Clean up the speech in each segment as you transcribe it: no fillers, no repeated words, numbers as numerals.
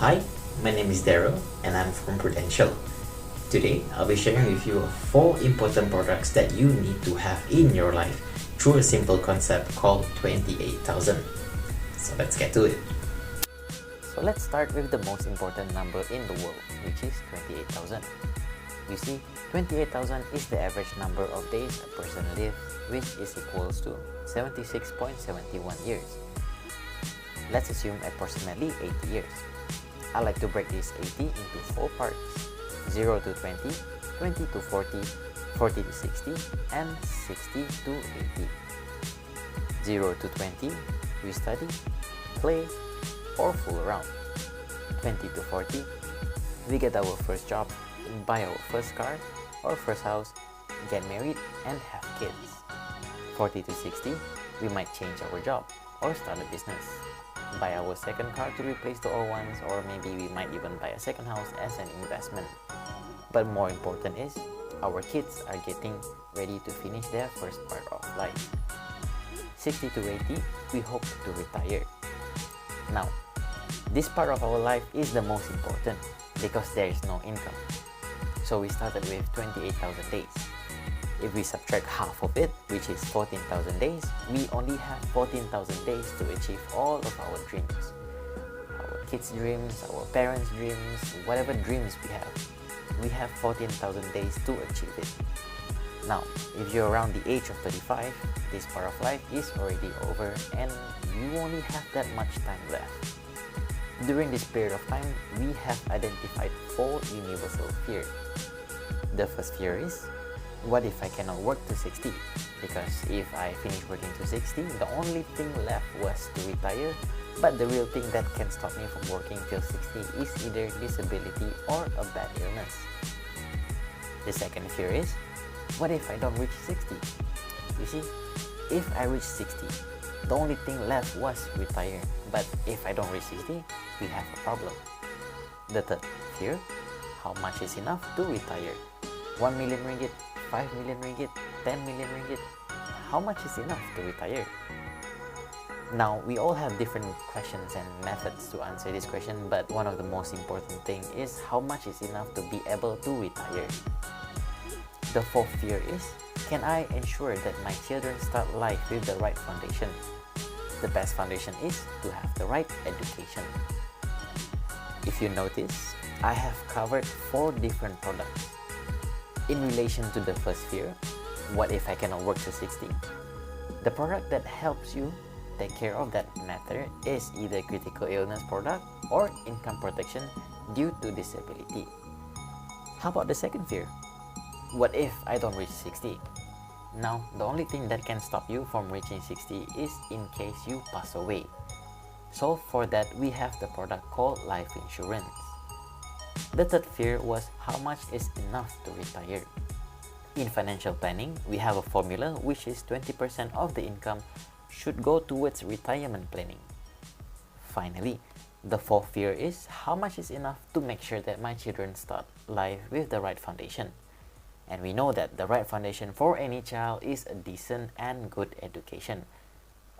Hi, my name is Daryl and I'm from Prudential. Today, I'll be sharing with you 4 important products that you need to have in your life through a simple concept called 28,000. So let's get to it. So let's start with the most important number in the world, which is 28,000. You see, 28,000 is the average number of days a person lives, which is equals to 76.71 years. Let's assume approximately 80 years. I like to break this 80 into 4 parts: 0 to 20, 20 to 40, 40 to 60, and 60 to 80. 0 to 20, we study, play, or fool around. 20 to 40, we get our first job, buy our first car or first house, get married, and have kids. 40 to 60, we might change our job or start a business, buy our second car to replace the old ones, or maybe we might even buy a second house as an investment. But more important is, our kids are getting ready to finish their first part of life. 60 to 80, we hope to retire. Now, this part of our life is the most important because there is no income. So we started with 28,000 days. If we subtract half of it, which is 14,000 days, we only have 14,000 days to achieve all of our dreams. Our kids' dreams, our parents' dreams, whatever dreams we have 14,000 days to achieve it. Now, if you're around the age of 35, this part of life is already over and you only have that much time left. During this period of time, we have identified 4 universal fears. The first fear is, what if I cannot work to 60? Because if I finish working to 60, the only thing left was to retire, but the real thing that can stop me from working till 60 is either disability or a bad illness. The second fear is, what if I don't reach 60? You see, if I reach 60, the only thing left was retire, but if I don't reach 60, we have a problem. The third fear, how much is enough to retire? 1 million ringgit, 5 million ringgit, 10 million ringgit, how much is enough to retire? Now, we all have different questions and methods to answer this question, but one of the most important thing is how much is enough to be able to retire. The fourth fear is, can I ensure that my children start life with the right foundation? The best foundation is to have the right education. If you notice, I have covered 4 different products. In relation to the first fear, what if I cannot work to 60? The product that helps you take care of that matter is either critical illness product or income protection due to disability. How about the second fear? What if I don't reach 60? Now, the only thing that can stop you from reaching 60 is in case you pass away. So for that, we have the product called life insurance. The third fear was how much is enough to retire. In financial planning, we have a formula which is 20% of the income should go towards retirement planning. Finally, the fourth fear is how much is enough to make sure that my children start life with the right foundation. And we know that the right foundation for any child is a decent and good education.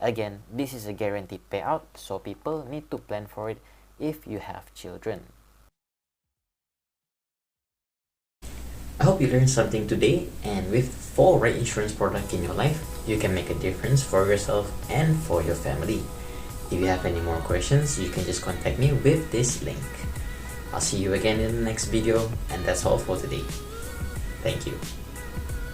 Again, this is a guaranteed payout, so people need to plan for it if you have children. I hope you learned something today, and with 4 right insurance products in your life, you can make a difference for yourself and for your family. If you have any more questions, you can just contact me with this link. I'll see you again in the next video, and that's all for today. Thank you.